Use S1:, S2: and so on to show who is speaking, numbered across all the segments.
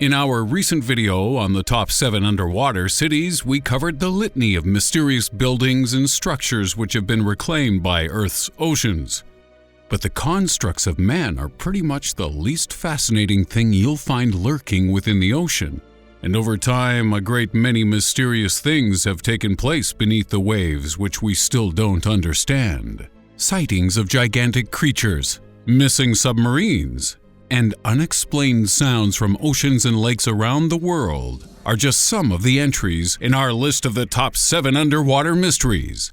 S1: In our recent video on the top 7 underwater cities, we covered the litany of mysterious buildings and structures which have been reclaimed by Earth's oceans. But the constructs of man are pretty much the least fascinating thing you'll find lurking within the ocean. And over time, a great many mysterious things have taken place beneath the waves which we still don't understand. Sightings of gigantic creatures, missing submarines, and unexplained sounds from oceans and lakes around the world are just some of the entries in our list of the top 7 underwater mysteries.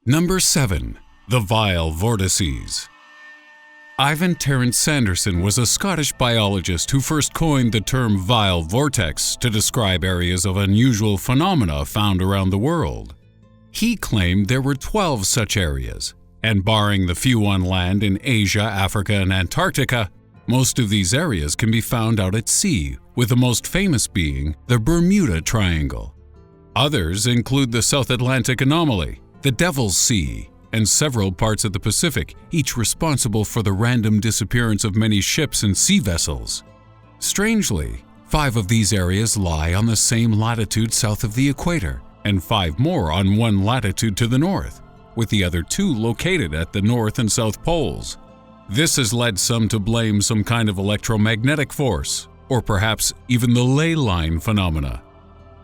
S1: Number 7. The Vile Vortices. Ivan Terence Sanderson was a Scottish biologist who first coined the term vile vortex to describe areas of unusual phenomena found around the world. He claimed there were 12 such areas, and barring the few on land in Asia, Africa, and Antarctica, most of these areas can be found out at sea, with the most famous being the Bermuda Triangle. Others include the South Atlantic anomaly, the Devil's Sea, and several parts of the Pacific, each responsible for the random disappearance of many ships and sea vessels. Strangely, 5 of these areas lie on the same latitude south of the equator, and 5 more on one latitude to the north, with the other 2 located at the north and south poles. This has led some to blame some kind of electromagnetic force, or perhaps even the ley line phenomena.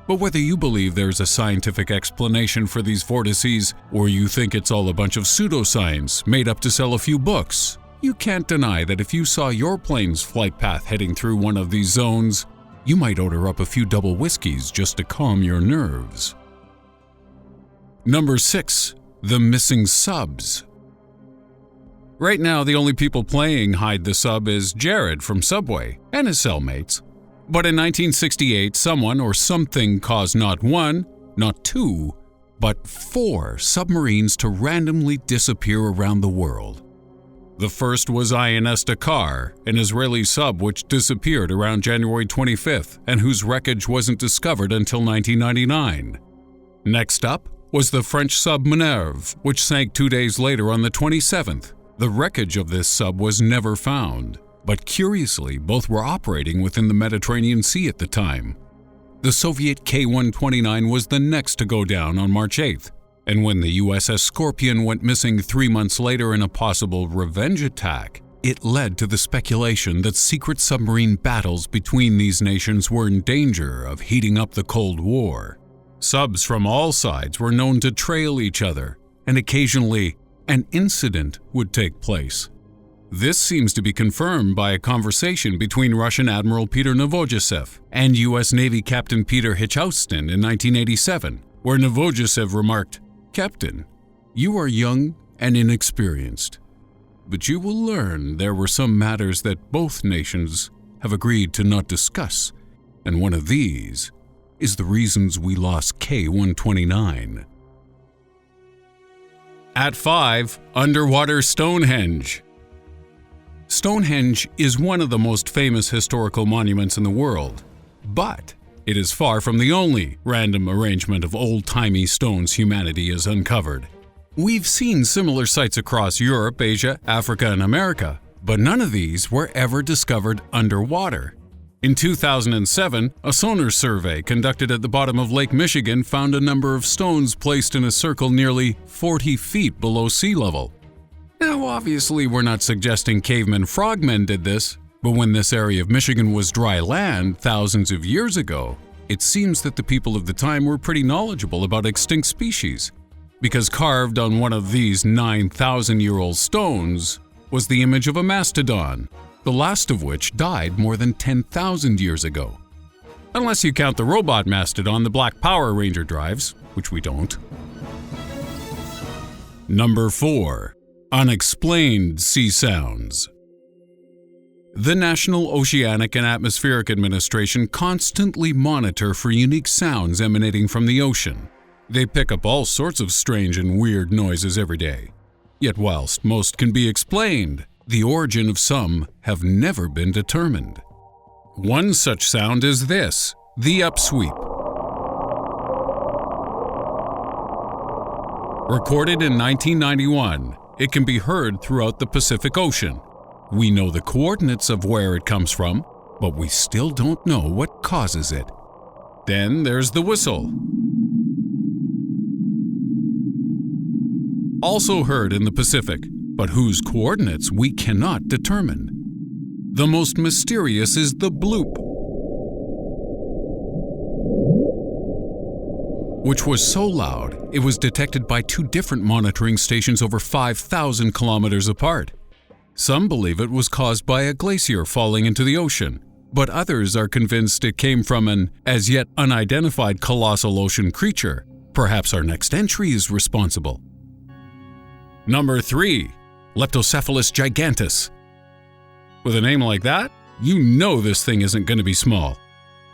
S1: But whether you believe there's a scientific explanation for these vortices, or you think it's all a bunch of pseudoscience made up to sell a few books, you can't deny that if you saw your plane's flight path heading through one of these zones, you might order up a few double whiskeys just to calm your nerves. Number 6. The Missing Subs. Right now, the only people playing Hide the Sub is Jared from Subway and his cellmates. But in 1968, someone or something caused not 1, not 2, but 4 submarines to randomly disappear around the world. The first was INS Dakar, an Israeli sub which disappeared around January 25th and whose wreckage wasn't discovered until 1999. Next up was the French sub Minerve, which sank 2 days later on the 27th. The wreckage of this sub was never found. But curiously, both were operating within the Mediterranean Sea at the time. The Soviet K-129 was the next to go down on March 8th, and when the USS Scorpion went missing 3 months later in a possible revenge attack, it led to the speculation that secret submarine battles between these nations were in danger of heating up the Cold War. Subs from all sides were known to trail each other, and occasionally an incident would take place. This seems to be confirmed by a conversation between Russian Admiral Peter Novojusev and U.S. Navy Captain Peter Hitchhouston in 1987, where Novojusev remarked, "Captain, you are young and inexperienced, but you will learn there were some matters that both nations have agreed to not discuss, and one of these is the reasons we lost K-129. At 5, underwater Stonehenge. Stonehenge is one of the most famous historical monuments in the world, but it is far from the only random arrangement of old-timey stones humanity has uncovered. We've seen similar sites across Europe, Asia, Africa, and America, but none of these were ever discovered underwater. In 2007, a sonar survey conducted at the bottom of Lake Michigan found a number of stones placed in a circle nearly 40 feet below sea level. Now, obviously, we're not suggesting cavemen frogmen did this, but when this area of Michigan was dry land thousands of years ago, it seems that the people of the time were pretty knowledgeable about extinct species, because carved on one of these 9,000-year-old stones was the image of a mastadon, the last of which died more than 10,000 years ago. Unless you count the robot mastodon the Black Power Ranger drives, which we don't. Number 4. Unexplained Sea Sounds. The National Oceanic and Atmospheric Administration constantly monitor for unique sounds emanating from the ocean. They pick up all sorts of strange and weird noises every day. Yet whilst most can be explained, the origin of some have never been determined. One such sound is this, the upsweep. Recorded in 1991, it can be heard throughout the Pacific Ocean. We know the coordinates of where it comes from, but we still don't know what causes it. Then there's the whistle. Also heard in the Pacific, but whose coordinates we cannot determine. The most mysterious is the bloop, which was so loud it was detected by 2 different monitoring stations over 5,000 kilometers apart. Some believe it was caused by a glacier falling into the ocean, but others are convinced it came from an as yet unidentified colossal ocean creature. Perhaps our next entry is responsible. Number 3. Leptocephalus Gigantis. With a name like that, you know this thing isn't going to be small.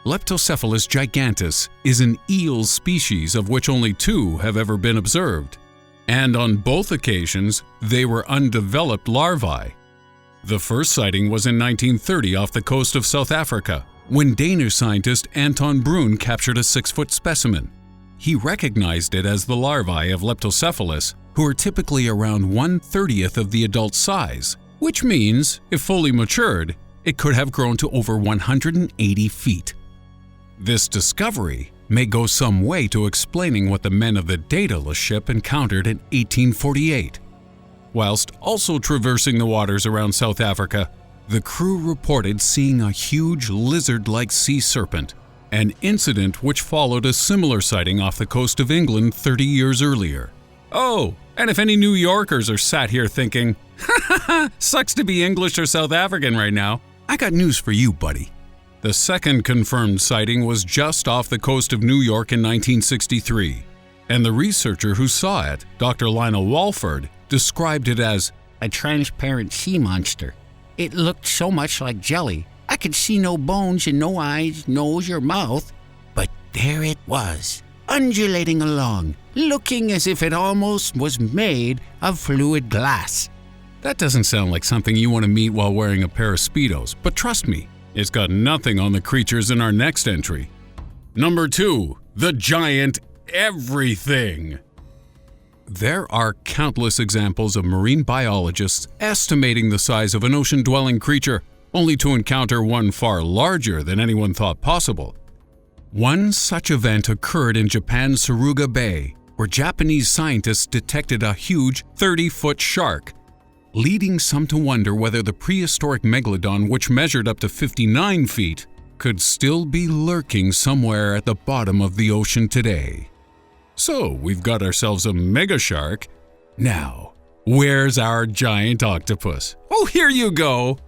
S1: Leptocephalus gigantis is an eel species of which only 2 have ever been observed, and on both occasions they were undeveloped larvae. The first sighting was in 1930 off the coast of South Africa, when Danish scientist Anton Bruun captured a 6-foot specimen. He recognized it as the larvae of Leptocephalus, who are typically around 1/30th of the adult size, which means, if fully matured, it could have grown to over 180 feet. This discovery may go some way to explaining what the men of the Daedalus ship encountered in 1848. Whilst also traversing the waters around South Africa, the crew reported seeing a huge lizard-like sea serpent, an incident which followed a similar sighting off the coast of England 30 years earlier. Oh, and if any New Yorkers are sat here thinking, "Ha ha ha, sucks to be English or South African right now," I got news for you, buddy. The second confirmed sighting was just off the coast of New York in 1963, and the researcher who saw it, Dr. Lionel Walford, described it as
S2: a transparent sea monster. It looked so much like jelly. I could see no bones and no eyes, nose, or mouth, but there it was, undulating along, looking as if it almost was made of fluid glass.
S1: That doesn't sound like something you want to meet while wearing a pair of Speedos, but trust me, it's got nothing on the creatures in our next entry. Number 2. The giant everything. There are countless examples of marine biologists estimating the size of an ocean-dwelling creature, only to encounter one far larger than anyone thought possible. One such event occurred in Japan's Suruga Bay, where Japanese scientists detected a huge 30-foot shark, leading some to wonder whether the prehistoric megalodon, which measured up to 59 feet, could still be lurking somewhere at the bottom of the ocean today. So we've got ourselves a mega shark. Now, where's our giant octopus? Oh, here you go!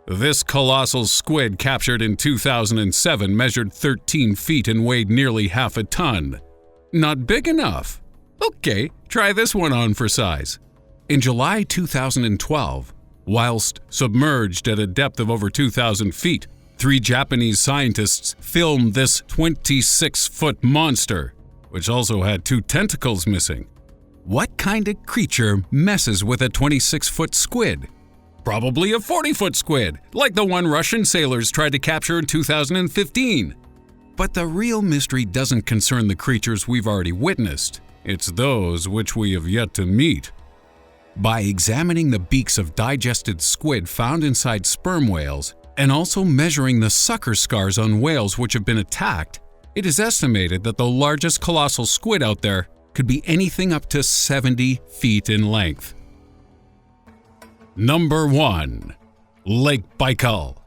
S1: This colossal squid captured in 2007 measured 13 feet and weighed nearly half a ton. Not big enough. Okay, try this one on for size. In July 2012, whilst submerged at a depth of over 2,000 feet, 3 Japanese scientists filmed this 26-foot monster, which also had 2 tentacles missing. What kind of creature messes with a 26-foot squid? Probably a 40-foot squid, like the one Russian sailors tried to capture in 2015. But the real mystery doesn't concern the creatures we've already witnessed. It's those which we have yet to meet. By examining the beaks of digested squid found inside sperm whales, and also measuring the sucker scars on whales which have been attacked, it is estimated that the largest colossal squid out there could be anything up to 70 feet in length. Number 1. Lake Baikal.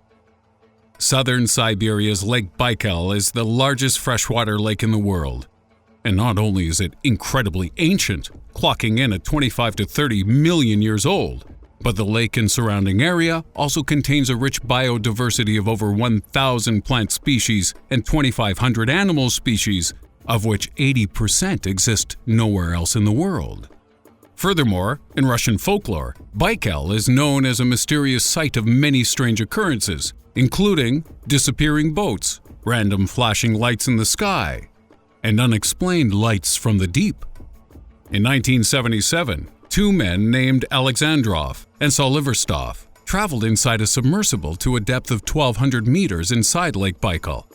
S1: Southern Siberia's Lake Baikal is the largest freshwater lake in the world. And not only is it incredibly ancient, clocking in at 25 to 30 million years old, but the lake and surrounding area also contains a rich biodiversity of over 1,000 plant species and 2,500 animal species, of which 80% exist nowhere else in the world. Furthermore, in Russian folklore, Baikal is known as a mysterious site of many strange occurrences, including disappearing boats, random flashing lights in the sky, and unexplained lights from the deep. In 1977, 2 men named Alexandrov and Soliverstov traveled inside a submersible to a depth of 1,200 meters inside Lake Baikal,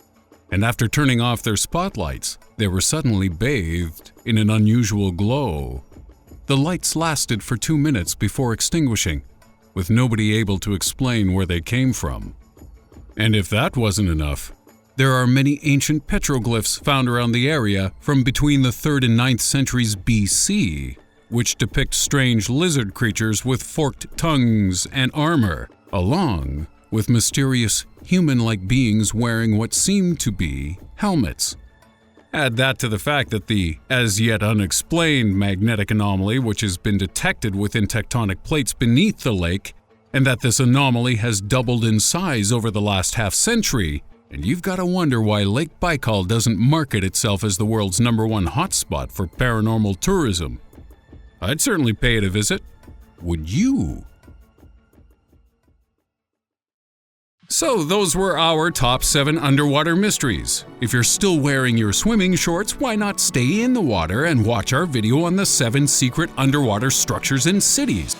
S1: and after turning off their spotlights, they were suddenly bathed in an unusual glow. the lights lasted for 2 minutes before extinguishing, with nobody able to explain where they came from. And if that wasn't enough, there are many ancient petroglyphs found around the area from between the 3rd and 9th centuries BC, which depict strange lizard creatures with forked tongues and armor, along with mysterious human-like beings wearing what seem to be helmets. Add that to the fact that the as-yet unexplained magnetic anomaly which has been detected within tectonic plates beneath the lake, and that this anomaly has doubled in size over the last half-century, and you've got to wonder why Lake Baikal doesn't market itself as the world's #1 hotspot for paranormal tourism. I'd certainly pay it a visit. Would you? So those were our top 7 underwater mysteries. If you're still wearing your swimming shorts, why not stay in the water and watch our video on the 7 secret underwater structures in cities?